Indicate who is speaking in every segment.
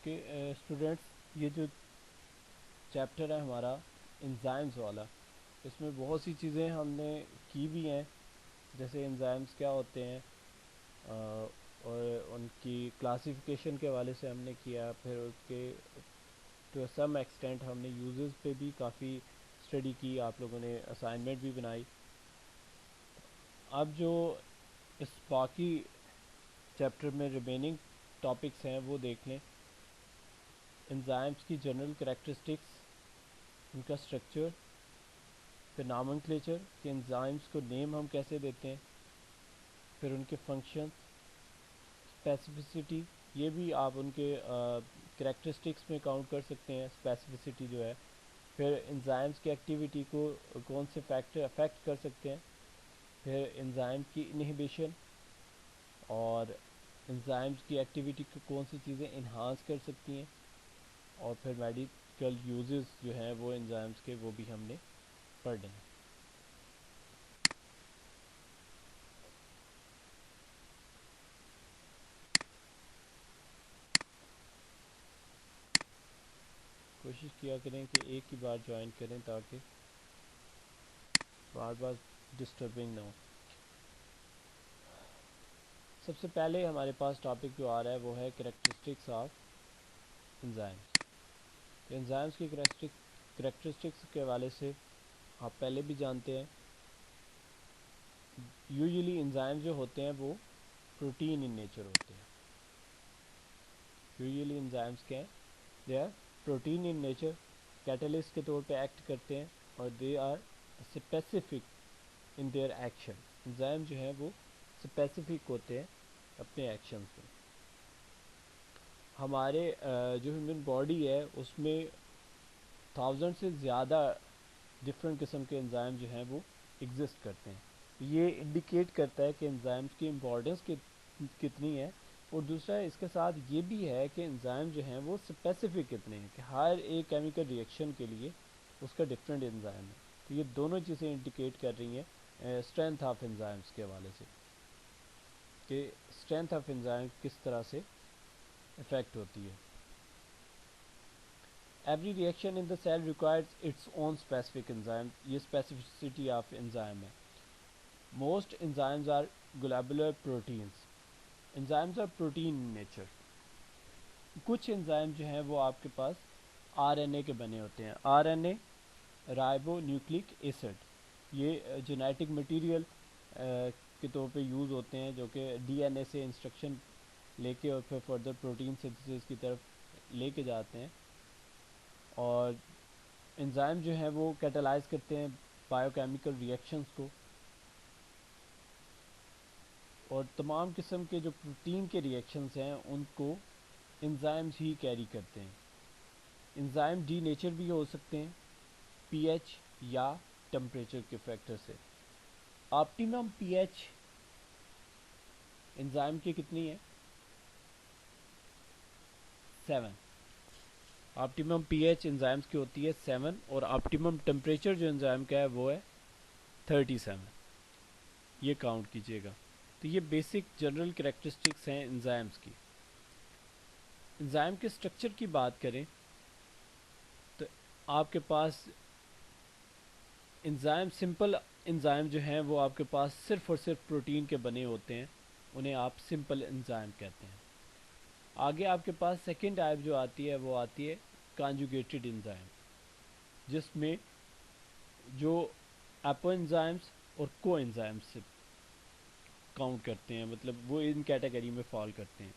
Speaker 1: Okay students, یہ جو chapter ہے ہمارا انزائمز والا، اس میں بہت سی چیزیں ہم نے کی بھی ہیں، جیسے انزائمز کیا ہوتے ہیں اور ان کی کلاسیفیکیشن کے حوالے سے ہم نے کیا. پھر اس کے ٹو سم ایکسٹینٹ ہم نے یوزز پہ بھی کافی اسٹڈی کی، آپ لوگوں نے اسائنمنٹ بھی بنائی. اب جو اس باقی چیپٹر میں ریمیننگ ٹاپکس ہیں وہ دیکھ لیں. انزائمز کی جنرل کریکٹرسٹکس، ان کا اسٹرکچر، پھر نامنکلیچر کہ انزائمز کو نیم ہم کیسے دیتے ہیں، پھر ان کے فنکشن، اسپیسیفسٹی، یہ بھی آپ ان کے کریکٹرسٹکس میں کاؤنٹ کر سکتے ہیں اسپیسیفسٹی جو ہے. پھر انزائمز کی ایکٹیویٹی کو کون سے فیکٹر افیکٹ کر سکتے ہیں، پھر انزائم کی انہیبیشن اور انزائمز کی ایکٹیویٹی کو کون سی چیزیں انہانس کر سکتی ہیں، اور پھر میڈیکل یوزز جو ہیں وہ انزائمز کے وہ بھی ہم نے پڑھنے ہیں. کوشش کیا کریں کہ ایک ہی بار جوائن کریں تاکہ بار بار ڈسٹربنگ نہ ہو. سب سے پہلے ہمارے پاس ٹاپک جو آ رہا ہے وہ ہے کریکٹرسٹکس آف انزائمز. تو انزائمز کی کریکٹرسٹکس کے حوالے سے آپ پہلے بھی جانتے ہیں، یوزلی انزائم جو ہوتے ہیں وہ پروٹین ان نیچر ہوتے ہیں. یوزلی انزائمز کیا ہیں، they are protein in nature, catalyst کے طور پہ ایکٹ کرتے ہیں، اور they are specific in their action. Enzyme جو ہیں وہ اسپیسیفک ہوتے ہیں اپنے ایکشنز میں. ہمارے جو ہیومن باڈی ہے اس میں 1000 سے زیادہ ڈفرینٹ قسم کے انزائم جو ہیں وہ ایگزسٹ کرتے ہیں. یہ انڈیکیٹ کرتا ہے کہ انزائمز کی امپورٹنس کتنی ہے، اور دوسرا اس کے ساتھ یہ بھی ہے کہ انزائم جو ہیں وہ اسپیسیفک کتنے ہیں، کہ ہر ایک کیمیکل ریئیکشن کے لیے اس کا ڈفرینٹ انزائم ہے. تو یہ دونوں چیزیں انڈیکیٹ کر رہی ہیں اسٹرینتھ آف انزائمز کے حوالے سے، کہ اسٹرینتھ آف انزائم کس طرح سے افیکٹ ہوتی ہے. Every reaction in the cell requires its own specific enzyme, یہ اسپیسیفسٹی آف انزائم ہے. Most enzymes are globular proteins. Enzymes are protein in nature. کچھ انزائم جو ہیں وہ آپ کے پاس آر این اے کے بنے ہوتے ہیں. R N A ribonucleic acid, یہ جینیٹک مٹیریل کے طور پہ یوز ہوتے ہیں، جو کہ ڈی این اے سے انسٹرکشن لے کے اور پھر فردر پروٹین سنتھسس کی طرف لے کے جاتے ہیں. اور انزائم جو ہیں وہ کیٹالائز کرتے ہیں بایو کیمیکل ریئیکشنز کو، اور تمام قسم کے جو پروٹین کے ریئیکشنز ہیں ان کو انزائمز ہی کیری کرتے ہیں. انزائم ڈی نیچر بھی ہو سکتے ہیں پی ایچ یا ٹمپریچر کے فیکٹر سے. آپٹیمم پی ایچ انزائم کی کتنی ہے؟ 7. آپٹیمم پی ایچ انزائمز کی ہوتی ہے 7، اور آپٹیمم ٹمپریچر جو انزائم کا ہے وہ ہے 37. یہ کاؤنٹ کیجئے گا. تو یہ بیسک جنرل کریکٹرسٹکس ہیں انزائمز کی. انزائم کے اسٹرکچر کی بات کریں تو آپ کے پاس انزائم، سمپل انزائم جو ہیں وہ آپ کے پاس صرف اور صرف پروٹین کے بنے ہوتے ہیں، انہیں آپ سمپل انزائم کہتے ہیں. آگے آپ کے پاس سیکنڈ ٹائپ جو آتی ہے وہ آتی ہے کانجوگیٹڈ انزائم، جس میں جو اپو انزائمس اور کو انزائمس سے کاؤنٹ کرتے ہیں، مطلب وہ ان کیٹیگری میں فال کرتے ہیں.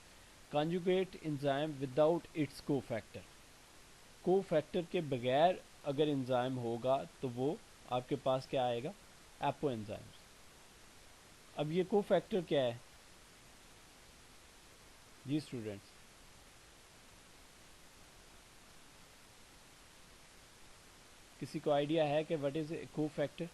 Speaker 1: کانجوگیٹ انزائم وداؤٹ اٹس کو فیکٹر، کو فیکٹر کے بغیر اگر انزائم ہوگا تو وہ آپ کے پاس کیا آئے گا؟ اپو انزائمس. اب یہ کو فیکٹر کیا ہے جی اسٹوڈینٹس؟ کسی کو آئیڈیا ہے کہ وٹ از اے کو فیکٹر؟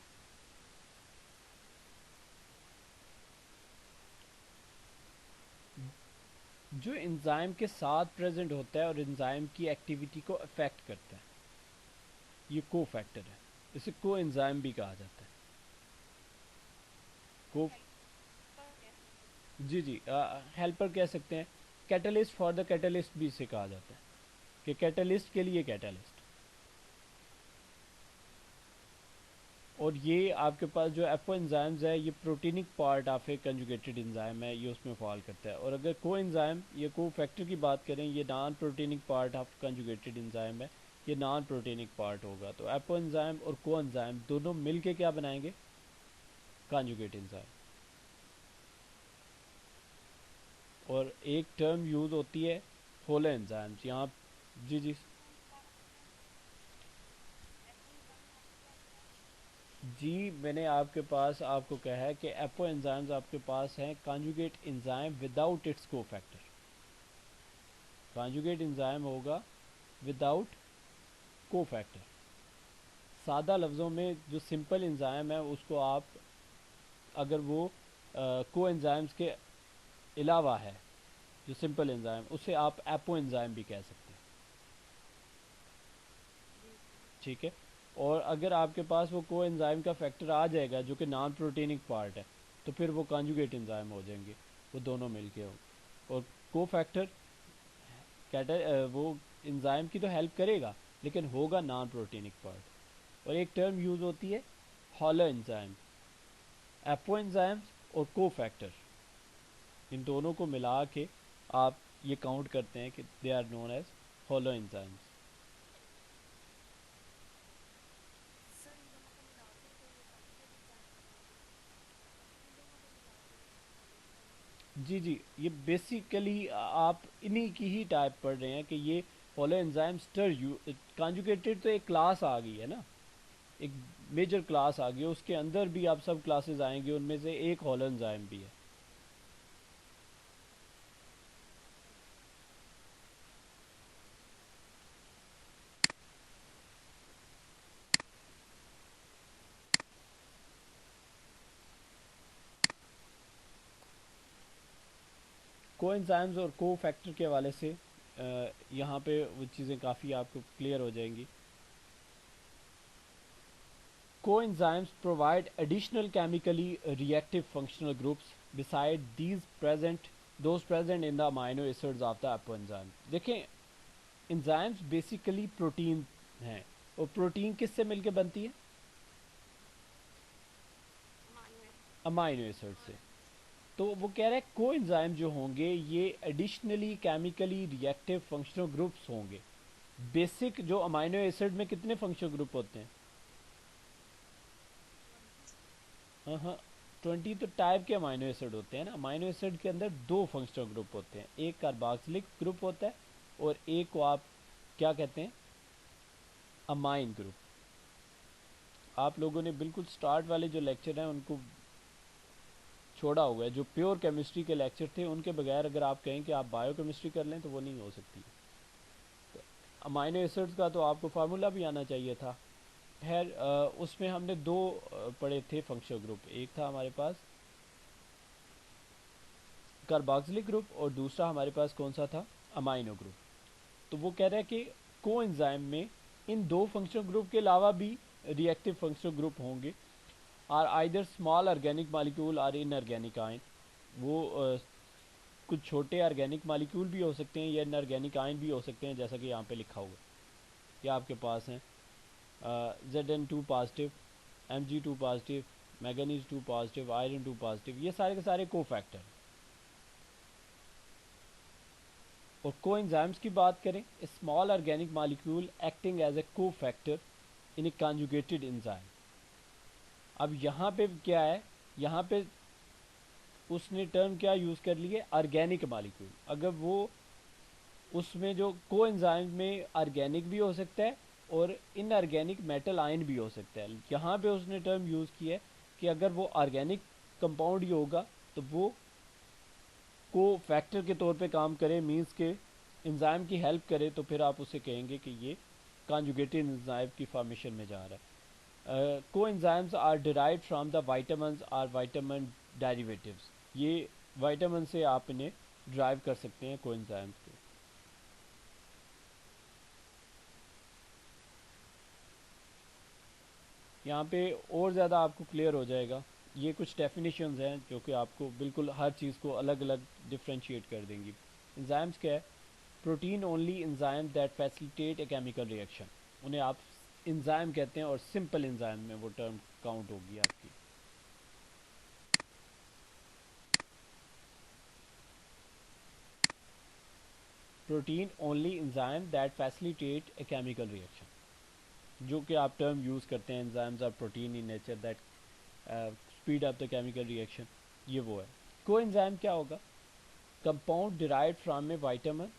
Speaker 1: جو انزائم کے ساتھ پریزنٹ ہوتا ہے اور انزائم کی ایکٹیویٹی کو افیکٹ کرتا ہے، یہ کو فیکٹر ہے. اسے کو انزائم بھی کہا جاتا ہے. کو جی ہیلپر کہہ سکتے ہیں. کیٹلسٹ فار دا کیٹلسٹ بھی اسے کہا جاتا ہے. کہ کیٹالسٹ کے لیے کیٹالسٹ. اور یہ آپ کے پاس جو ایپو انزائمز ہے یہ پروٹینک پارٹ آف اے کنجوگیٹڈ انزائم ہے, یہ اس میں فال کرتا ہے. اور اگر کو انزائم یا کو فیکٹر کی بات کریں, یہ نان پروٹینک پارٹ آف کنجوگیٹڈ انزائم ہے, یہ نان پروٹینک پارٹ ہوگا. تو ایپو انزائم اور کو انزائم دونوں مل کے کیا بنائیں گے, کنجوگیٹ انزائم. اور ایک ٹرم یوز ہوتی ہے ہولو انزائمز یہاں. جی جی جی, میں نے آپ کے پاس آپ کو کہا ہے کہ ایپو انزائمز آپ کے پاس ہیں کانجوگیٹ انزائم وداؤٹ اٹس کو فیکٹر. کانجوگیٹ انزائم ہوگا وداؤٹ کو فیکٹر. سادہ لفظوں میں جو سمپل انزائم ہے اس کو آپ اگر وہ کو انزائمز کے علاوہ ہے, جو سمپل انزائم اسے آپ ایپو انزائم بھی کہہ سکتے ہیں. ٹھیک ہے. اور اگر آپ کے پاس وہ کو انزائم کا فیکٹر آ جائے گا جو کہ نان پروٹینک پارٹ ہے, تو پھر وہ کانجوگیٹ انزائم ہو جائیں گے, وہ دونوں مل کے ہو. اور کو فیکٹر وہ انزائم کی تو ہیلپ کرے گا لیکن ہوگا نان پروٹینک پارٹ. اور ایک ٹرم یوز ہوتی ہے ہالو انزائم. ایپو انزائم اور کو فیکٹر ان دونوں کو ملا کے آپ یہ کاؤنٹ کرتے ہیں کہ they are known as holoenzymes. جی جی, یہ بیسیکلی آپ انہی کی ہی ٹائپ پڑھ رہے ہیں کہ یہ ہالو انزائمس کانجوگیٹڈ تو ایک کلاس آ گئی ہے نا, ایک میجر کلاس آ گئی ہے, اس کے اندر بھی آپ سب کلاسز آئیں گے, ان میں سے ایک ہالو انزائم بھی ہے. کو انزائمز اور کو فیکٹر کے حوالے سے یہاں پہ وہ چیزیں کافی آپ کو کلیئر ہو جائیں گی. Coenzymes provide additional chemically reactive functional groups beside those present in the amino acids of the apoenzyme. دیکھیں انزائمس بیسیکلی پروٹین ہیں, اور پروٹین کس سے مل کے بنتی ہے, امائنو ایسڈ سے. تو وہ کہہ رہے ہیں کو انزائم جو ہوں گے یہ additionally chemically reactive functional groups ہوں گے. بیسک جو امائنو ایسڈ میں کتنے فنکشنل گروپ ہوتے ہیں, ہاں ہاں 20 تو ٹائپ کے امائنو ایسڈ ہوتے ہیں نا. امائنو ایسڈ کے اندر دو فنکشنل گروپ ہوتے ہیں, ایک کارباکسلک گروپ ہوتا ہے اور ایک کو آپ کیا کہتے ہیں, امائن گروپ. آپ لوگوں نے بالکل سٹارٹ والے جو لیکچر ہیں ان کو چھوڑا ہوا ہے, جو پیور کیمسٹری کے لیکچر تھے ان کے بغیر اگر آپ کہیں کہ آپ بایو کیمسٹری کر لیں تو وہ نہیں ہو سکتی. امائنو ایسڈز کا تو آپ کو فارمولا بھی آنا چاہیے تھا. خیر اس میں ہم نے دو پڑھے تھے فنکشنل گروپ, ایک تھا ہمارے پاس کارباکسلک گروپ اور دوسرا ہمارے پاس کون سا تھا, امائنو گروپ. تو وہ کہہ رہا ہے کہ کو انزائم میں ان دو فنکشنل گروپ کے علاوہ بھی ری ایکٹیو فنکشنل گروپ ہوں گے, are either small organic molecule or inorganic ion. وہ کچھ چھوٹے آرگینک مالیکول بھی ہو سکتے ہیں یا ان آرگینک آئن بھی ہو سکتے ہیں, جیسا کہ یہاں پہ لکھا ہوا یہ آپ کے پاس ہیں Zn2 positive, Mg2 positive, manganese 2 positive, iron 2 positive, یہ سارے کے سارے کو فیکٹر. اور کو انزائمس کی بات کریں, small organic molecule acting as a کو فیکٹر ان اے کانجوگیٹڈ انزائم. اب یہاں پہ کیا ہے, یہاں پہ اس نے ٹرم کیا یوز کر لی ہے, آرگینک مالیکول. اگر وہ اس میں جو کو انزائم میں آرگینک بھی ہو سکتا ہے اور ان آرگینک میٹل آئن بھی ہو سکتا ہے. یہاں پہ اس نے ٹرم یوز کی ہے کہ اگر وہ آرگینک کمپاؤنڈ ہی ہوگا تو وہ کو فیکٹر کے طور پہ کام کرے, مینس کہ انزائم کی ہیلپ کرے, تو پھر آپ اسے کہیں گے کہ یہ کانجوگیٹڈ انزائم کی فارمیشن میں جا رہا ہے. Coenzymes are derived from the vitamins or vitamin derivatives. یہ وائٹامن سے آپ انہیں ڈرائیو کر سکتے ہیں کو انزائمز کو. یہاں پہ اور زیادہ آپ کو کلیئر ہو جائے گا. یہ کچھ ڈیفینیشنز ہیں جو کہ آپ کو بالکل ہر چیز کو الگ الگ ڈفرینشیٹ کر دیں گی. انزائمز کیا ہے, protein only enzyme that facilitate a chemical reaction. انہیں آپ انزائم کہتے ہیں اور سمپل انزائم میں وہ ٹرم کاؤنٹ ہوگی آپ کی. Protein only enzyme that facilitate a chemical reaction, جو کہ آپ ٹرم یوز کرتے ہیں enzymes are protein in nature that speed up the chemical reaction, یہ وہ ہے. کو انزائم کیا ہوگا؟ compound derived from a vitamin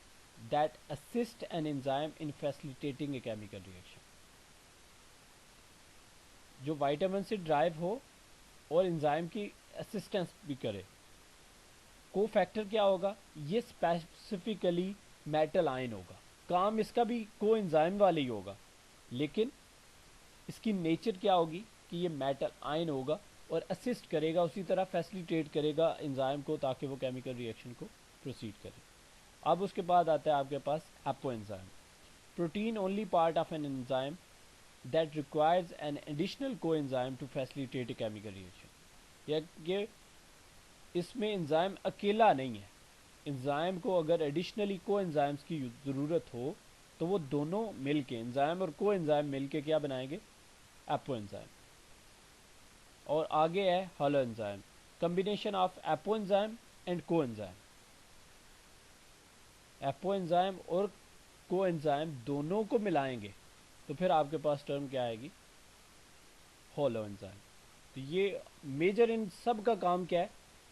Speaker 1: that assist an enzyme in facilitating a chemical reaction. جو وائٹامن سے ڈرائیو ہو اور انزائم کی اسسٹنس بھی کرے. کو فیکٹر کیا ہوگا؟ یہ اسپیسیفکلی میٹل آئن ہوگا. کام اس کا بھی کو انزائم والا ہی ہوگا, لیکن اس کی نیچر کیا ہوگی کہ یہ میٹل آئن ہوگا اور اسسٹ کرے گا, اسی طرح فیسیلیٹیٹ کرے گا انزائم کو تاکہ وہ کیمیکل ریئیکشن کو پروسیڈ کرے. اب اس کے بعد آتا ہے آپ کے پاس apoenzyme. Protein only part of an enzyme that requires an additional coenzyme to facilitate a chemical reaction. یہ اس میں انزائم اکیلا نہیں ہے, انزائم کو اگر ایڈیشنلی کو انزائمز کی ضرورت ہو تو وہ دونوں مل کے, انزائم اور کو انزائم مل کے کیا بنائیں گے؟ Apoenzyme. اور آگے ہے holoenzyme, combination of apoenzyme and coenzyme. Apoenzyme اور کو انزائم دونوں کو ملائیں گے تو پھر آپ کے پاس ٹرم کیا آئے گی؟ ہالو انزائم. تو یہ میجر ان سب کا کام کیا ہے؟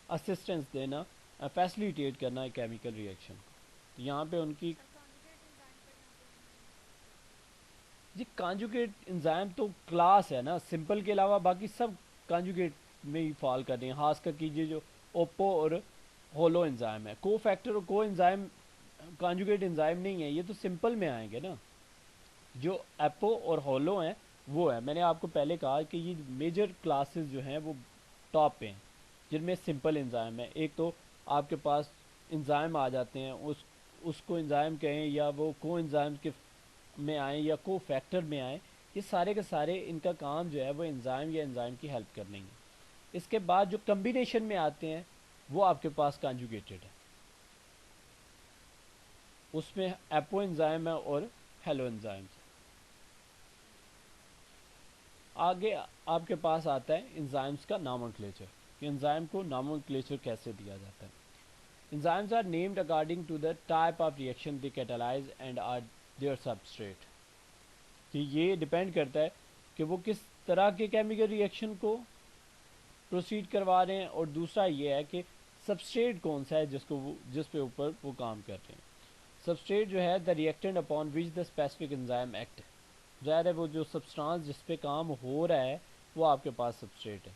Speaker 1: اسسٹنس دینا, فیسیلیٹیٹ کرنا ہے کیمیکل ریئیکشن کو. تو یہاں پہ ان کی جی کانجوگیٹ انزائم تو کلاس ہے نا, سمپل کے علاوہ باقی سب کانجوگیٹ میں ہی فال کر رہے ہیں. خاص کر کیجیے جو اوپو اور ہولو انزائم ہے, کو فیکٹر اور کو انزائم کانجوگیٹ انزائم نہیں ہے, یہ تو سمپل میں آئیں گے نا. جو ایپو اور ہولو ہیں وہ ہے, میں نے آپ کو پہلے کہا کہ یہ میجر کلاسز جو ہیں وہ ٹاپ پہ ہیں جن میں سمپل انزائم ہے. ایک تو آپ کے پاس انزائم آ جاتے ہیں, اس کو انزائم کہیں یا وہ کو انزائم کے میں آئیں یا کو فیکٹر میں آئیں, یہ سارے کے سارے ان کا کام جو ہے وہ انزائم یا انزائم کی ہیلپ کرنے ہے. اس کے بعد جو کمبینیشن میں آتے ہیں وہ آپ کے پاس کانجوگیٹڈ ہے, اس میں ایپو انزائم ہے اور ہیلو انزائم. آگے آپ کے پاس آتا ہے انزائمز کا نامنکلیچر, کہ انزائم کو نامنکلیچر کیسے دیا جاتا ہے. Enzymes are named according to the type of reaction they catalyse and or their substrate. کہ یہ ڈپینڈ کرتا ہے کہ وہ کس طرح کے کیمیکل ریئیکشن کو پروسیڈ کروا رہے ہیں, اور دوسرا یہ ہے کہ سبسٹریٹ کون سا ہے جس پہ اوپر وہ کام کر رہے ہیں. سبسٹریٹ جو ہے the reactant upon which the specific enzyme act, ظاہر ہے وہ جو سبسٹانس جس پہ کام ہو رہا ہے وہ آپ کے پاس سبسٹریٹ ہے.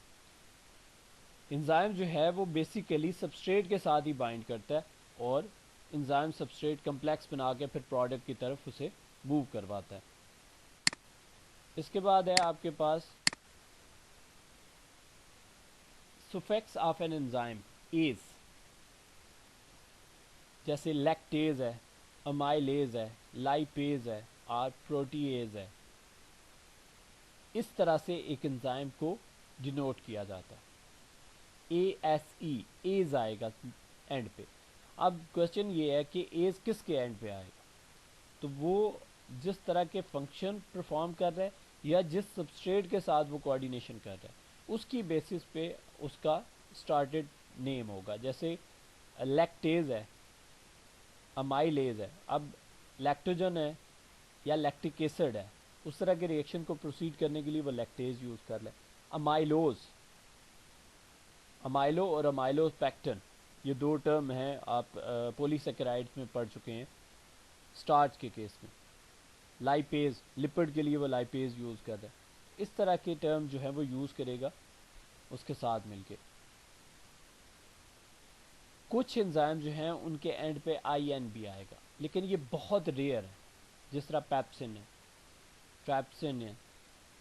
Speaker 1: انزائم جو ہے وہ بیسیکلی سبسٹریٹ کے ساتھ ہی بائنڈ کرتا ہے اور انزائم سبسٹریٹ کمپلیکس بنا کے پھر پروڈکٹ کی طرف اسے موو کرواتا ہے. اس کے بعد ہے آپ کے پاس suffix of an enzyme ase, جیسے لیکٹیز ہے, امائلیز ہے, لائپیز ہے اور پروٹیز ہے. اس طرح سے ایک انزائم کو ڈینوٹ کیا جاتا ہے. اے ایس ای, ایز آئے گا اینڈ پہ. اب کوشچن یہ ہے کہ ایز کس کے اینڈ پہ آئے گا؟ تو وہ جس طرح کے فنکشن پرفارم کر رہا ہے یا جس سبسٹریٹ کے ساتھ وہ کوآرڈینیشن کر رہا ہے اس کی بیسس پہ اس کا اسٹارٹڈ نیم ہوگا. جیسے لیکٹیز ہے, امائلیز ہے, اب لیکٹوجن ہے یا لیکٹک ایسڈ ہے, اس طرح کے ریئیکشن کو پروسیڈ کرنے کے لیے وہ لیکٹیز یوز کر لیں. امائلوز, امائلو اور امائلو پیکٹن, یہ دو ٹرم ہیں آپ پولی سیکرائڈز میں پڑھ چکے ہیں سٹارچ کے کیس میں. لائپیز, لپڈ کے لیے وہ لائپیز یوز کر رہا ہے. اس طرح کے ٹرم جو ہے وہ یوز کرے گا اس کے ساتھ مل کے. کچھ انزائم جو ہیں ان کے اینڈ پہ آئی این بھی آئے گا, لیکن یہ بہت ریئر ہے, جس طرح پیپسن ہے, ٹریپسن ہے.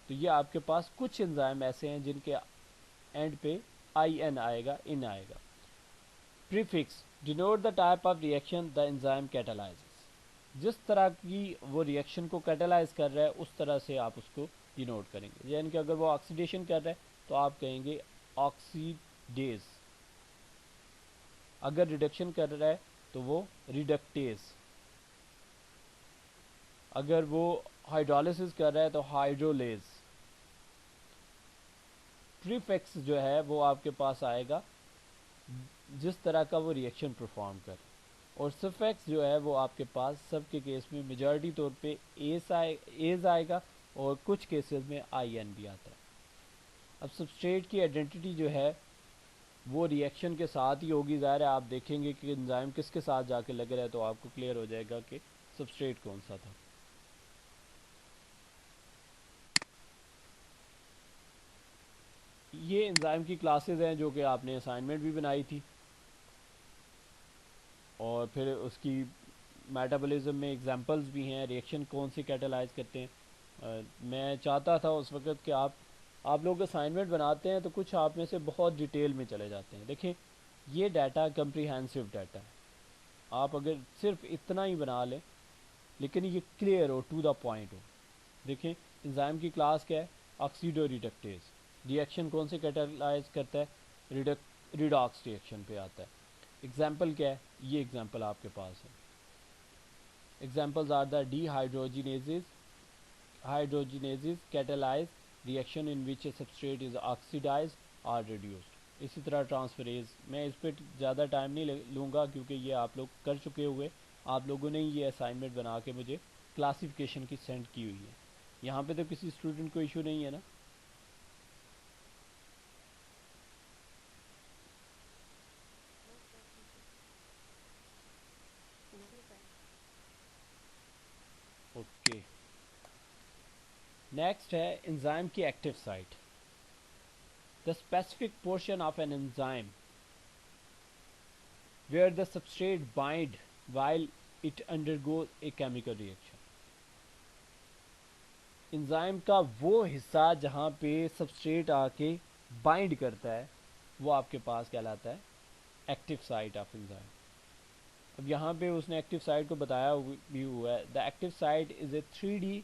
Speaker 1: تو یہ آپ کے پاس کچھ انزائم ایسے ہیں جن کے اینڈ پہ آئی این آئے گا, ان آئے گا. Prefix denote the type of reaction the enzyme catalyses, جس طرح کی وہ ریئیکشن کو کیٹالائز کر رہا ہے اس طرح سے آپ اس کو ڈینوٹ کریں گے. یعنی کہ اگر وہ آکسیڈیشن کر رہا ہے تو آپ کہیں گے آکسیڈیز, اگر ریڈکشن کر رہا ہے تو وہ ریڈکٹیز. اگر وہ ہائیڈرولسس کر رہا ہے تو ہائیڈرولیز. پریفکس جو ہے وہ آپ کے پاس آئے گا جس طرح کا وہ ریئیکشن پرفارم کرے, اور سفیکس جو ہے وہ آپ کے پاس سب کے کیس میں میجارٹی طور پہ ایز آئے گا, اور کچھ کیسز میں آئی این بھی آتا ہے. اب سبسٹریٹ کی آئیڈینٹی جو ہے وہ ریئیکشن کے ساتھ ہی ہوگی. ظاہر ہے آپ دیکھیں گے کہ انزائم کس کے ساتھ جا کے لگ رہا ہے تو آپ کو کلیئر ہو جائے گا کہ سبسٹریٹ کون سا تھا. یہ انزائم کی کلاسز ہیں جو کہ آپ نے اسائنمنٹ بھی بنائی تھی, اور پھر اس کی میٹابولزم میں ایگزامپلز بھی ہیں, ریئیکشن کون سی کیٹالائز کرتے ہیں. میں چاہتا تھا اس وقت کہ آپ لوگ اسائنمنٹ بناتے ہیں تو کچھ آپ میں سے بہت ڈیٹیل میں چلے جاتے ہیں. دیکھیں یہ ڈیٹا کمپریہنسو ڈیٹا ہے, آپ اگر صرف اتنا ہی بنا لیں لیکن یہ کلیئر ہو, ٹو دا پوائنٹ ہو. دیکھیں انزائم کی کلاس کیا ہے, آکسیڈو ریڈکٹیز. ریئیکشن کون سے کیٹالائز کرتا ہے, ریڈاکس ریئیکشن پہ آتا ہے. ایگزامپل کیا ہے, یہ ایگزامپل آپ کے پاس ہے. ایگزامپلز آر دا ڈی hydrogenases catalyze reaction in which a substrate is oxidized or reduced. اسی طرح ٹرانسفریز, میں اس پہ زیادہ ٹائم نہیں لوں گا کیونکہ یہ آپ لوگ کر چکے ہوئے, آپ لوگوں نے یہ اسائنمنٹ بنا کے مجھے کلاسیفیکیشن کی سینڈ کی ہوئی ہے. یہاں پہ تو کسی اسٹوڈنٹ کو ایشو نہیں ہے نا؟ اوکے, نیکسٹ ہے انزائم کی active site. The specific portion of an enzyme where the substrate bind while it undergoes a chemical reaction. Enzyme کا وہ حصہ جہاں پہ سبسٹریٹ آ کے بائنڈ کرتا ہے وہ آپ کے پاس کہلاتا ہے ایکٹیو سائٹ آف انزائم. اب یہاں پہ اس نے ایکٹیو سائٹ کو بتایا بھی ہوا ہے. The active site is a 3D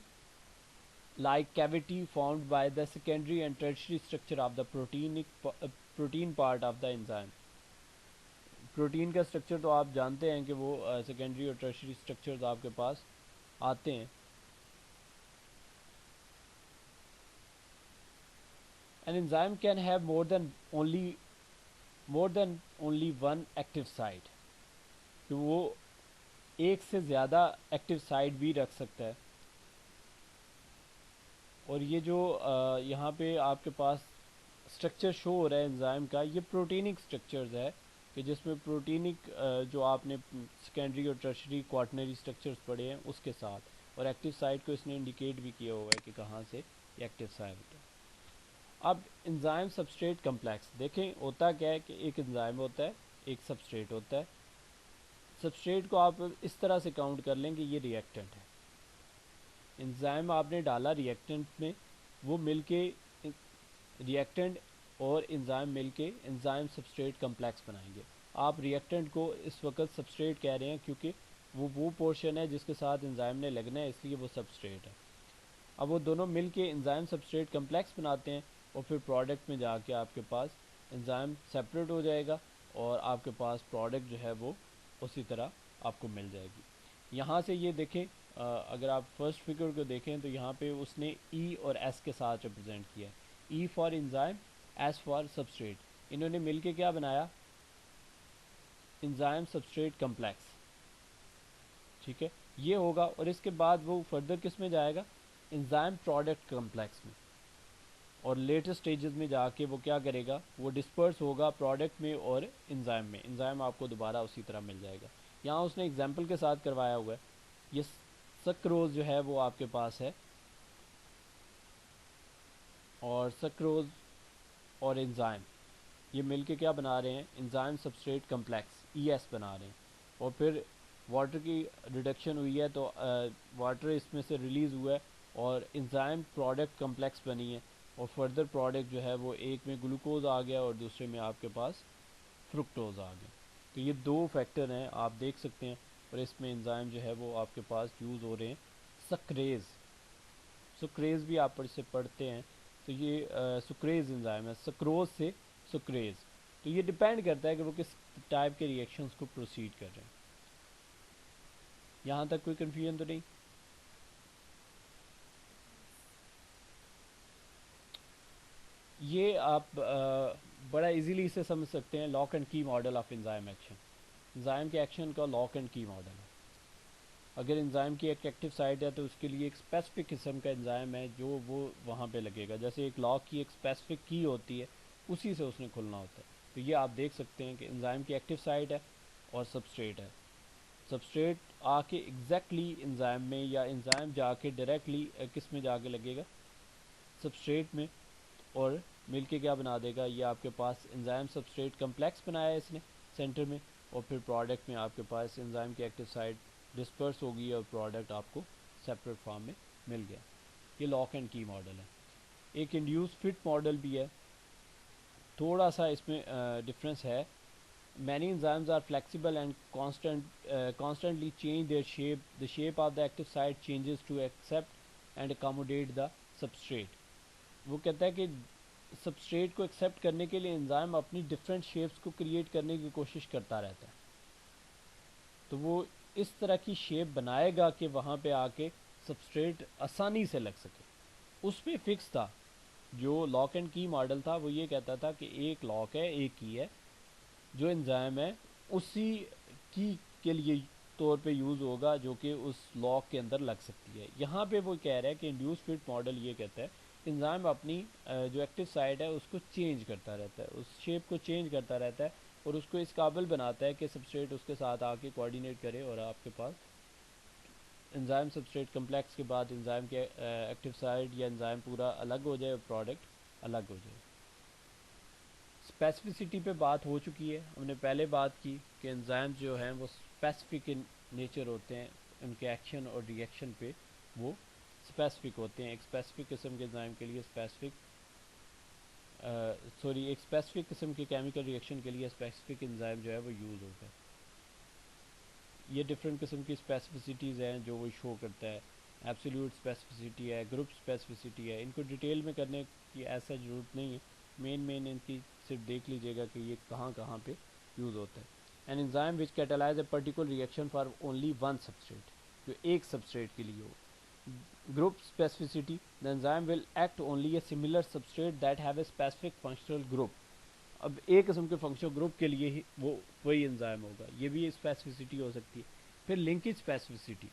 Speaker 1: like cavity formed by the secondary and tertiary structure of the protein part of the enzyme. Protein کا اسٹرکچر تو آپ جانتے ہیں کہ وہ سیکنڈری اور ٹرشری اسٹرکچرز آپ کے پاس آتے ہیں. An enzyme can have more than only one active site, کہ وہ ایک سے زیادہ ایکٹیو سائٹ بھی رکھ سکتا ہے. اور یہ جو یہاں پہ آپ کے پاس اسٹرکچر شو ہو رہا ہے انزائم کا, یہ پروٹینک اسٹرکچرز ہے کہ جس میں پروٹینک جو آپ نے سیکنڈری اور ٹرشری کوارٹنری اسٹرکچرز پڑھے ہیں اس کے ساتھ, اور ایکٹیو سائٹ کو اس نے انڈیکیٹ بھی کیا ہوا ہے کہ کہاں سے یہ ایکٹیو سائٹ ہے. اب انزائم سبسٹریٹ کمپلیکس دیکھیں ہوتا کیا ہے کہ ایک انزائم ہوتا ہے, ایک سبسٹریٹ ہوتا ہے. سبسٹریٹ کو آپ اس طرح سے کاؤنٹ کر لیں کہ یہ ریئیکٹنٹ ہے. انزائم آپ نے ڈالا ریئیکٹنٹ میں, وہ مل کے ریئیکٹنٹ اور انزائم مل کے انزائم سبسٹریٹ کمپلیکس بنائیں گے. آپ ریئیکٹنٹ کو اس وقت سبسٹریٹ کہہ رہے ہیں کیونکہ وہ پورشن ہے جس کے ساتھ انزائم نے لگنا ہے, اس لیے وہ سبسٹریٹ ہے. اب وہ دونوں مل کے انزائم سبسٹریٹ کمپلیکس بناتے ہیں, اور پھر پروڈکٹ میں جا کے آپ کے پاس انزائم سیپریٹ ہو جائے گا, اور آپ کے پاس پروڈکٹ جو ہے وہ اسی طرح آپ کو مل جائے گی. یہاں سے یہ دیکھیں, اگر آپ فرسٹ فگر کو دیکھیں تو یہاں پہ اس نے ای اور ایس کے ساتھ ریپرزینٹ کیا ہے. E for enzyme, S for substrate. انہوں نے مل کے کیا بنایا, انزائم سبسٹریٹ کمپلیکس. ٹھیک ہے, یہ ہوگا, اور اس کے بعد وہ فردر کس میں جائے گا, انزائم پروڈکٹ کمپلیکس میں. اور لیٹر سٹیجز میں جا کے وہ کیا کرے گا, وہ ڈسپرس ہوگا پروڈکٹ میں اور انزائم میں. انزائم آپ کو دوبارہ اسی طرح مل جائے گا. یہاں اس نے ایگزامپل کے ساتھ کروایا ہوا ہے. یہ سکروز جو ہے وہ آپ کے پاس ہے, اور سکروز اور انزائم یہ مل کے کیا بنا رہے ہیں, enzyme substrate complex E S بنا رہے ہیں. اور پھر واٹر کی ریڈکشن ہوئی ہے تو واٹر اس میں سے ریلیز ہوا ہے, اور انزائم پروڈکٹ کمپلیکس بنی ہے, اور فردر پروڈکٹ جو ہے وہ ایک میں گلوکوز آ گیا اور دوسرے میں آپ کے پاس فرکٹوز آ گیا. تو یہ دو فیکٹر ہیں آپ دیکھ سکتے ہیں, اور اس میں انزائم جو ہے وہ آپ کے پاس یوز ہو رہے ہیں. سکریز, سکریز بھی آپ پر سے پڑھتے ہیں, تو یہ سکریز انزائم ہے, سکروز سے سکریز. تو یہ ڈپینڈ کرتا ہے کہ وہ کس ٹائپ کے ریئیکشنز کو پروسیڈ کر رہے ہیں. یہاں تک کوئی کنفیوژن تو نہیں؟ یہ آپ بڑا ایزیلی اسے سمجھ سکتے ہیں لاک اینڈ کی model of enzyme action. Enzyme کے ایکشن کا لاک اینڈ کی ماڈل ہے. اگر انزائم کی ایک ایکٹیو سائٹ ہے تو اس کے لیے ایک اسپیسیفک قسم کا انزائم ہے جو وہ وہاں پہ لگے گا. جیسے ایک لاک کی ایک اسپیسیفک کی ہوتی ہے, اسی سے اس نے کھلنا ہوتا ہے. تو یہ آپ دیکھ سکتے ہیں کہ انزائم کی ایکٹیو سائٹ ہے اور سبسٹریٹ ہے. سبسٹریٹ آ کے ایگزیکٹلی انزائم میں, یا انزائم جا کے ڈائریکٹلی کس میں جا کے لگے گا, سبسٹریٹ میں, اور مل کے کیا بنا دے گا, یہ آپ کے پاس انزائم سبسٹریٹ کمپلیکس بنایا ہے اس نے سینٹر میں, اور پھر پروڈکٹ میں آپ کے پاس انزائم کی ایکٹیو سائٹ ڈسپرس ہوگی اور پروڈکٹ آپ کو سیپریٹ فارم میں مل گیا. یہ لاک اینڈ کی ماڈل ہے. ایک انڈیوس فٹ ماڈل بھی ہے, تھوڑا سا اس میں ڈفرینس ہے. Many enzymes are flexible and constantly change their shape. The shape of the active site changes to accept and accommodate the substrate. وہ کہتا ہے کہ سبسٹریٹ کو ایکسیپٹ کرنے کے لیے انزائم اپنی ڈفرینٹ شیپس کو کریٹ کرنے کی کوشش کرتا رہتا ہے. تو وہ اس طرح کی شیپ بنائے گا کہ وہاں پہ آ کے سبسٹریٹ آسانی سے لگ سکے. اس پہ فکس تھا. جو لاک اینڈ کی ماڈل تھا وہ یہ کہتا تھا کہ ایک لاک ہے, ایک کی ہے, جو انزائم ہے اسی کی کے لیے طور پہ یوز ہوگا جو کہ اس لاک کے اندر لگ سکتی ہے. یہاں پہ وہ کہہ رہا ہے کہ انڈیوس فٹ ماڈل یہ کہتا ہے انزائم اپنی جو ایکٹیو سائٹ ہے اس کو چینج کرتا رہتا ہے, اس شیپ کو چینج کرتا رہتا ہے, اور اس کو اس قابل بناتا ہے کہ سبسٹریٹ اس کے ساتھ آ کے کوآرڈینیٹ کرے, اور آپ کے پاس انزائم سبسٹریٹ کمپلیکس کے بعد انزائم کے ایکٹیو سائٹ یا انزائم پورا الگ ہو جائے اور پروڈکٹ الگ ہو جائے. اسپیسیفسٹی پہ بات ہو چکی ہے. ہم نے پہلے بات کی کہ انزائم جو ہیں وہ اسپیسیفک ان نیچر ہوتے ہیں, ان کے ایکشن اور ری ایکشن پہ وہ اسپیسیفک ہوتے ہیں. ایک اسپیسیفک قسم کے انزائم کے لیے ایک اسپیسیفک قسم کے کیمیکل ری ایکشن کے لیے اسپیسیفک انزائم جو ہے وہ یوز ہوتا ہے. یہ ڈفرینٹ قسم کی اسپیسیفسٹیز ہیں جو وہ شو کرتا ہے. ایبسلیوٹ اسپیسیفسٹی ہے, گروپ اسپیسیفسٹی ہے. ان کو ڈیٹیل میں کرنے کی ایسا ضرورت نہیں ہے, مین ان کی صرف دیکھ لیجیے گا کہ یہ کہاں کہاں پہ یوز ہوتا ہے. An enzyme which catalyse a particular reaction for only one substrate, جو ایک سبسٹریٹ کے لیے ہو. Group specificity, the enzyme will act only a similar substrate that have a specific functional group. اب ایک قسم کے فنکشنل گروپ کے لیے ہی وہ وہی انزائم ہوگا. یہ بھی اسپیسیفسٹی ہو سکتی ہے. پھر لنکیج اسپیسیفسٹی,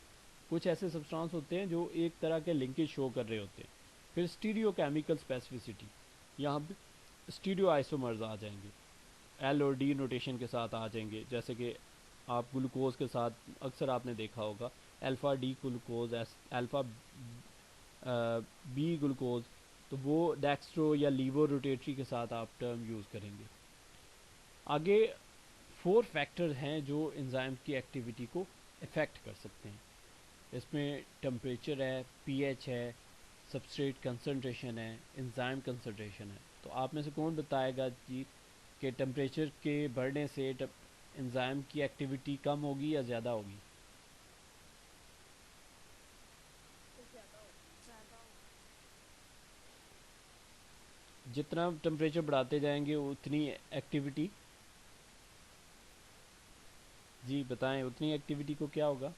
Speaker 1: کچھ ایسے سبسٹانس ہوتے ہیں جو ایک طرح کے لنکیج شو کر رہے ہوتے ہیں. پھر اسٹیریو کیمیکل اسپیسیفسٹی, یہاں پہ اسٹیریو آئسومرز آ جائیں گے, ایل اور ڈی نوٹیشن کے ساتھ آ جائیں گے. جیسے کہ آپ گلوکوز کے ساتھ اکثر آپ نے دیکھا ہوگا alpha D glucose, alpha B glucose, تو وہ ڈیکسٹرو یا لیور روٹیٹری کے ساتھ آپ ٹرم یوز کریں گے. آگے 4 فیکٹر ہیں جو انزائم کی ایکٹیویٹی کو افیکٹ کر سکتے ہیں. اس میں ٹمپریچر ہے, پی ایچ ہے, سبسٹریٹ کنسنٹریشن ہے, انزائم کنسنٹریشن ہے. تو آپ میں سے کون بتائے گا جی کہ ٹمپریچر کے بڑھنے سے انزائم کی ایکٹیویٹی کم ہوگی یا زیادہ ہوگی؟ جتنا ٹمپریچر بڑھاتے جائیں گے اتنی ایکٹیویٹی, جی بتائیں, اتنی ایکٹیویٹی کو کیا ہوگا؟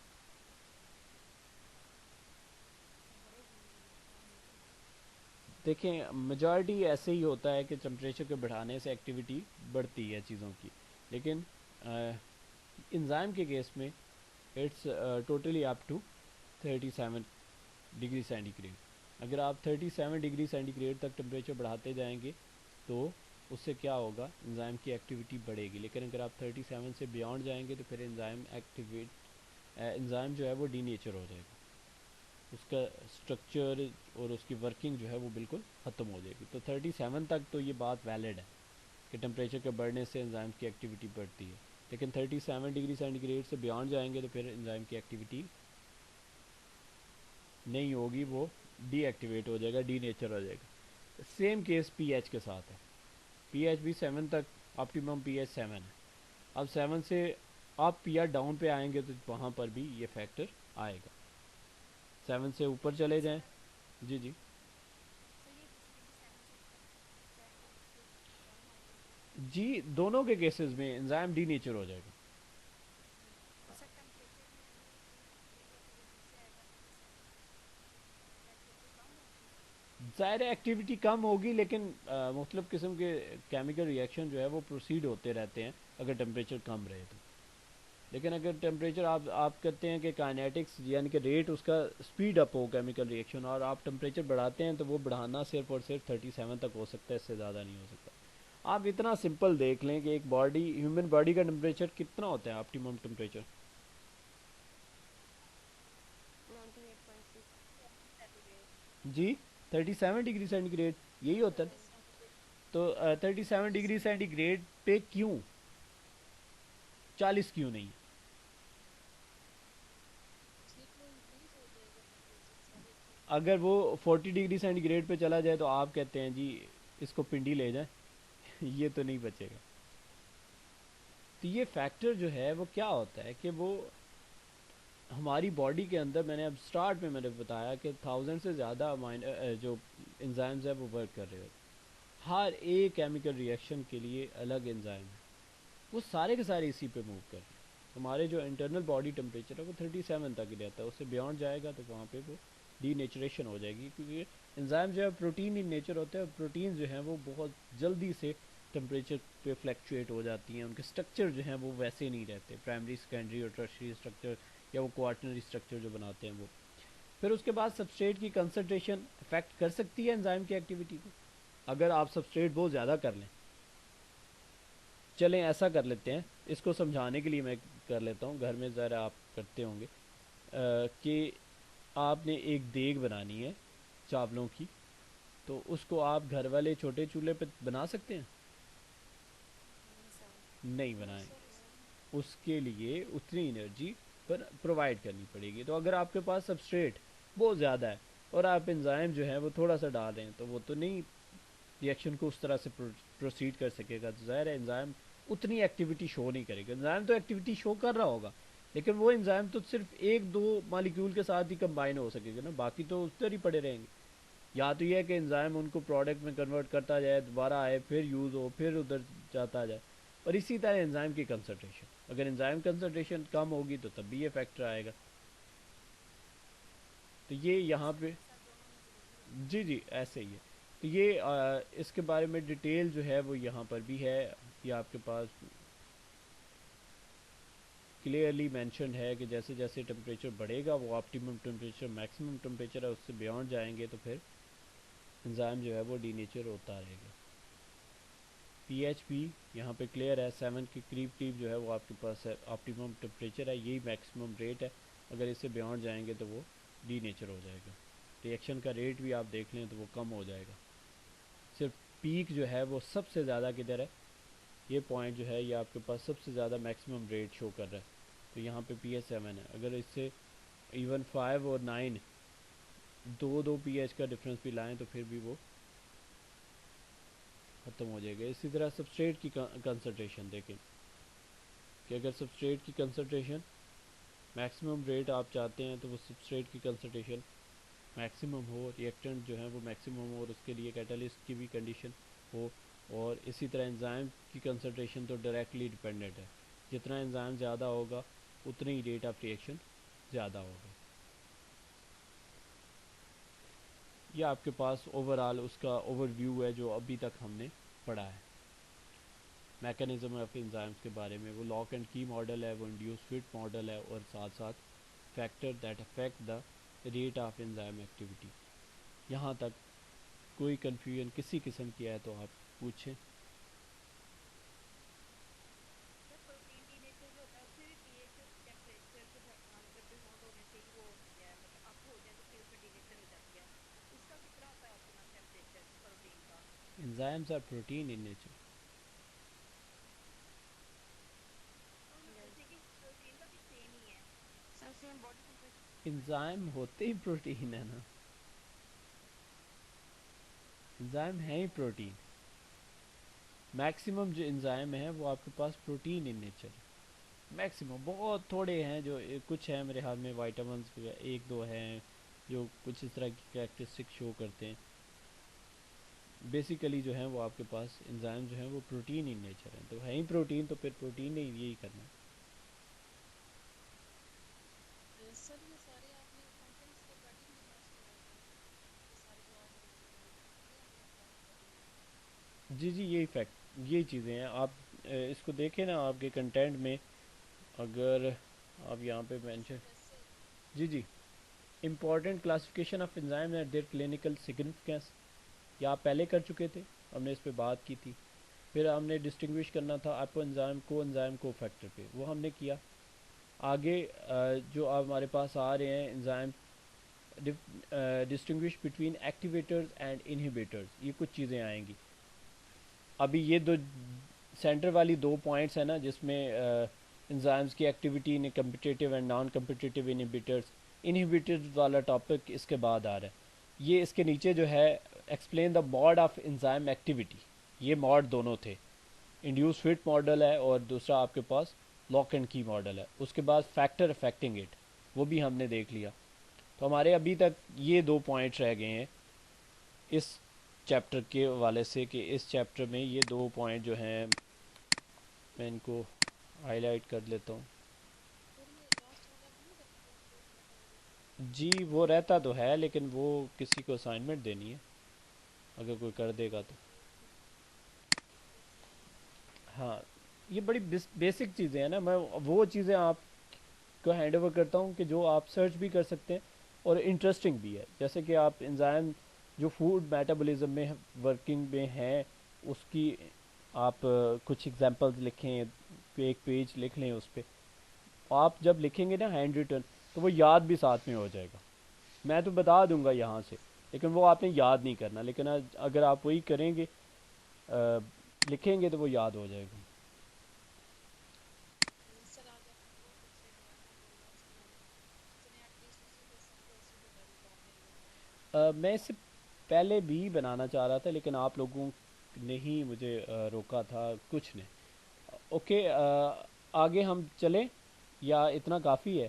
Speaker 1: دیکھیں میجارٹی ایسے ہی ہوتا ہے کہ ٹمپریچر کے بڑھانے سے ایکٹیویٹی بڑھتی ہے چیزوں کی, لیکن انزائم کے کیس میں it's totally up to 37 degree centigrade. اگر آپ 37 ڈگری سینٹی گریڈ تک ٹمپریچر بڑھاتے جائیں گے تو اس سے کیا ہوگا, انزائم کی ایکٹیویٹی بڑھے گی. لیکن اگر آپ 37 سے بیونڈ جائیں گے تو پھر انزائم جو ہے وہ ڈی نیچر ہو جائے گا, اس کا اسٹرکچر اور اس کی ورکنگ جو ہے وہ بالکل ختم ہو جائے گی. تو 37 تک تو یہ بات ویلڈ ہے کہ ٹمپریچر کے بڑھنے سے انزائم کی ایکٹیویٹی بڑھتی ہے. لیکن 37 ڈگری سینٹی گریڈ سے بیونڈ جائیں گے تو پھر انزائم کی ایکٹیویٹی نہیں ہوگی, وہ ڈی ایکٹیویٹ ہو جائے گا, ڈی نیچر ہو جائے گا. سیم کیس پی ایچ کے ساتھ ہے. پی ایچ بھی 7 تک آپٹیمم پی ایچ 7 ہے. اب 7 سے آپ پی آر ڈاؤن پہ آئیں گے تو وہاں پر بھی یہ فیکٹر آئے گا. 7 سے اوپر چلے جائیں, جی جی جی, دونوں کے کیسز میں انزائم ڈی نیچر ہو جائے گا. ظاہر ایکٹیویٹی کم ہوگی لیکن مختلف قسم کے کیمیکل ریئیکشن جو ہے وہ پروسیڈ ہوتے رہتے ہیں اگر ٹمپریچر کم رہے تو. لیکن اگر ٹمپریچر آپ کہتے ہیں کہ کائنیٹکس یعنی کہ ریٹ اس کا اسپیڈ اپ ہو کیمیکل ریئیکشن اور آپ ٹمپریچر بڑھاتے ہیں تو وہ بڑھانا صرف اور صرف 37 تک ہو سکتا ہے, اس سے زیادہ نہیں ہو سکتا. آپ اتنا سمپل دیکھ لیں کہ ایک باڈی ہیومن باڈی کا ٹمپریچر کتنا ہوتا ہے آپٹیمم ٹمپریچر؟
Speaker 2: 98.6
Speaker 1: جی 37 ڈگری سینٹی گریڈ یہی ہوتا ہے.
Speaker 2: 37
Speaker 1: تو 37 ڈگری سینٹی گریڈ پہ کیوں 40 کیوں نہیں؟
Speaker 2: اس لیے کہ وہ انکریز ہو جائے گا ٹیمپریچر سارے اس میں.
Speaker 1: اگر وہ 40 ڈگری سینٹی گریڈ پہ چلا جائے تو آپ کہتے ہیں جی اس کو پنڈی لے جائیں یہ تو نہیں بچے گا. تو یہ فیکٹر جو ہے وہ کیا ہوتا ہے کہ وہ ہماری باڈی کے اندر, میں نے اب سٹارٹ میں نے بتایا کہ 1000 سے زیادہ جو انزائمز ہے وہ ورک کر رہے ہوتے ہیں. ہر ایک کیمیکل ریئیکشن کے لیے الگ انزائم ہے, وہ سارے کے سارے اسی پہ موو کر رہے ہیں. ہمارے جو انٹرنل باڈی ٹمپریچر ہے وہ 37 تک ہی رہتا ہے, اس سے بیونڈ جائے گا تو وہاں پہ وہ ڈی نیچریشن ہو جائے گی, کیونکہ انزائم جو ہے پروٹین ان نیچر ہوتے ہیں. پروٹین جو ہیں وہ بہت جلدی سے ٹمپریچر پہ فلیکچویٹ ہو جاتی ہیں, ان کے اسٹرکچر جو ہیں وہ ویسے نہیں رہتے, پرائمری سیکنڈری اور ٹرشری اسٹرکچر یا وہ کوارٹنری اسٹرکچر جو بناتے ہیں وہ. پھر اس کے بعد سبسٹریٹ کی کنسنٹریشن افیکٹ کر سکتی ہے انزائم کی ایکٹیویٹی کو اگر آپ سبسٹریٹ بہت زیادہ کر لیں. چلیں ایسا کر لیتے ہیں, اس کو سمجھانے کے لیے میں کر لیتا ہوں, گھر میں ذرا آپ کرتے ہوں گے کہ آپ نے ایک دیگ بنانی ہے چاولوں کی, تو اس کو آپ گھر والے چھوٹے چولہے پہ بنا سکتے ہیں؟
Speaker 2: نہیں سر.
Speaker 1: نہیں بنائیں گے, اس کے لیے اتنی انرجی پر پرووائڈ کرنی پڑے گی. تو اگر آپ کے پاس سبسٹریٹ بہت زیادہ ہے اور آپ انزائم جو ہے وہ تھوڑا سا ڈال رہے ہیں تو وہ تو نہیں ریئیکشن کو اس طرح سے پروسیڈ کر سکے گا. تو ظاہر ہے انزائم اتنی ایکٹیویٹی شو نہیں کرے گا. انزائم تو ایکٹیویٹی شو کر رہا ہوگا لیکن وہ انزائم تو صرف ایک دو مالیکیول کے ساتھ ہی کمبائن ہو سکے گا نا, باقی تو اس طرح ہی پڑے رہیں گے. یا تو یہ ہے کہ انزائم ان کو پروڈکٹ میں کنورٹ کرتا جائے, دوبارہ آئے, پھر یوز ہو, پھر ادھر جاتا جائے. اور اسی طرح انزائم کی کنسنٹریشن, اگر انزائم کنسنٹریشن کم ہوگی تو تب بھی یہ فیکٹر آئے گا. تو یہ یہاں
Speaker 2: سب
Speaker 1: پہ
Speaker 2: ایک ساتھ دونوں میں ضروری ہوتا ہے.
Speaker 1: جی جی ایسے ہی ہے. تو یہ اس کے بارے میں ڈیٹیل جو ہے وہ یہاں پر بھی ہے, یہ آپ کے پاس کلیئرلی مینشنڈ ہے کہ جیسے جیسے ٹمپریچر بڑھے گا وہ آپٹیمم ٹمپریچر میکسیمم ٹمپریچر ہے, اس سے بیونڈ جائیں گے تو پھر انزائم جو ہے وہ ڈی نیچر ہوتا رہے گا. پی ایچ بھی یہاں پہ کلیئر ہے, 7 کے قریب قریب جو ہے وہ آپ کے پاس آپٹیمم ٹمپریچر ہے, یہی میکسیمم ریٹ ہے. اگر اس سے بیونڈ جائیں گے تو وہ ڈی نیچر ہو جائے گا. ریئیکشن کا ریٹ بھی آپ دیکھ لیں تو وہ کم ہو جائے گا. صرف پیک جو ہے وہ سب سے زیادہ کدھر ہے, یہ پوائنٹ جو ہے یہ آپ کے پاس سب سے زیادہ میکسیمم ریٹ شو کر رہا ہے. تو یہاں پہ پی ایچ 7 ہے, اگر اس سے ایون 5 اور 9 دو پی ایچ کا ڈفرینس بھی لائیں تو پھر بھی وہ ختم ہو جائے گا. اسی طرح سبسٹریٹ کی کنسنٹریشن دیکھیں کہ اگر سبسٹریٹ کی کنسنٹریشن میکسیمم ریٹ آپ چاہتے ہیں تو وہ سبسٹریٹ کی کنسنٹریشن میکسیمم ہو, ریئیکٹنٹ جو ہیں وہ میکسیمم ہو, اور اس کے لیے کیٹالسٹ کی بھی کنڈیشن ہو. اور اسی طرح انزائم کی کنسنٹریشن تو ڈائریکٹلی ڈپینڈنٹ ہے, جتنا انزائم زیادہ ہوگا اتنی ہی ریٹ آف ریئیکشن زیادہ ہوگا. یہ آپ کے پاس اوور آل اس کا اوور ویو ہے جو ابھی تک ہم نے پڑھا ہے میکانزم آف انزائمس کے بارے میں. وہ لاک اینڈ کی ماڈل ہے, وہ انڈیوس فٹ ماڈل ہے, اور ساتھ ساتھ factor that affect the rate of enzyme activity. یہاں تک کوئی کنفیوژن کسی قسم کی ہے تو آپ پوچھیں.
Speaker 2: سر پروٹین ڈی نیچر جو ہوتا ہے اس میں بھی پی ایچ اور ٹیمپریچر کے مطلب بیہونڈ ہونے سے ہی وہ ہوتی ہے, مطلب اپ ہو جائے تو پھر اس میں ڈی نیچر ہو جاتی ہے. اس کا کتنا ہوتا ہے آپٹیمم ٹیمپریچر پروٹین کا؟
Speaker 1: Enzymes are protein in nature.
Speaker 2: تو میں پوچھ رہی کہ پروٹین کا بھی سیم ہی ہے سر, سیم باڈی ٹیمپریچر.
Speaker 1: انزائم ہوتے ہی پروٹین ہے نا, انزائم ہے ہی پروٹین. میکسیمم جو انزائم ہے وہ آپ کے پاس پروٹین ان نیچر ہے. میکسیمم بہت تھوڑے ہیں جو کچھ ہیں میرے حال میں وائٹامنس ایک دو ہیں جو کچھ اس طرح کی کریکٹرسٹک شو کرتے ہیں. بیسیکلی جو ہیں وہ آپ کے پاس انزائم جو ہیں وہ پروٹین ان نیچر ہیں. تو ہے ہی پروٹین تو پھر پروٹین نے یہی کرنا ہے.
Speaker 2: سر یہ سارے آپ نے فنکشنز کے اکارڈنگ ہی لسٹ لگائے تھے, یہ سارے جو آپ نے لسٹ لگائے
Speaker 1: جی جی یہی فیکٹ یہی چیزیں ہیں. آپ اس کو دیکھیں نا آپ کے کنٹینٹ میں اگر آپ یہاں پہ مینشن.
Speaker 2: جیسے
Speaker 1: جی جی important classification of enzyme and their clinical significance. یہ آپ پہلے کر چکے تھے, ہم نے اس پہ بات کی تھی. پھر ہم نے ڈسٹنگوش کرنا تھا اپو انزائم کو فیکٹر پہ, وہ ہم نے کیا. آگے جو آپ ہمارے پاس آ رہے ہیں enzyme distinguish between activators and inhibitors, یہ کچھ چیزیں آئیں گی. ابھی یہ دو سینٹر والی دو پوائنٹس ہیں نا جس میں انزائمز کی activity in competitive and non competitive inhibitors. Inhibitors والا ٹاپک اس کے بعد آ رہا ہے. یہ اس کے نیچے جو ہے explain the mode of enzyme activity, یہ موڈ دونوں تھے. انڈیوس فٹ ماڈل ہے اور دوسرا آپ کے پاس لاک اینڈ کی ماڈل ہے. اس کے بعد فیکٹر افیکٹنگ اٹ, وہ بھی ہم نے دیکھ لیا. تو ہمارے ابھی تک یہ دو پوائنٹس رہ گئے ہیں اس چیپٹر کے حوالے سے, کہ اس چیپٹر میں یہ دو پوائنٹ جو ہیں میں ان کو ہائی لائٹ کر لیتا ہوں.
Speaker 2: پھر یہ لاسٹ والا بھی نہیں رکھا ہوا فروٹ میٹابولزم.
Speaker 1: جی وہ رہتا تو ہے لیکن وہ کسی کو اسائنمنٹ دینی ہے, اگر کوئی کر دے گا تو. ہاں یہ بڑی بیسک چیزیں ہیں نا, میں وہ چیزیں آپ کو ہینڈ اوور کرتا ہوں کہ جو آپ سرچ بھی کر سکتے ہیں اور انٹرسٹنگ بھی ہے. جیسے کہ آپ انزائم جو فوڈ میٹابولزم میں ورکنگ میں ہیں اس کی آپ کچھ ایگزامپلز لکھیں, ایک پیج لکھ لیں اس پہ. آپ جب لکھیں گے نا ہینڈ ریٹن تو وہ یاد بھی ساتھ میں ہو جائے گا. میں تو بتا دوں گا یہاں سے لیکن وہ آپ نے یاد نہیں کرنا, لیکن اگر آپ وہی کریں گے لکھیں گے تو وہ یاد ہو جائے گا.
Speaker 2: سر آج آپ نے بہت اچھے بیانات بولا سنائے, جتنے ایٹ لیسٹ اسی لیسن کو اسی جگہ ریکارڈ مل گیا.
Speaker 1: میں اس سے پہلے بھی بنانا چاہ رہا تھا لیکن آپ لوگوں نے ہی مجھے روکا تھا, کچھ نے. اوکے آگے ہم چلیں یا اتنا کافی ہے؟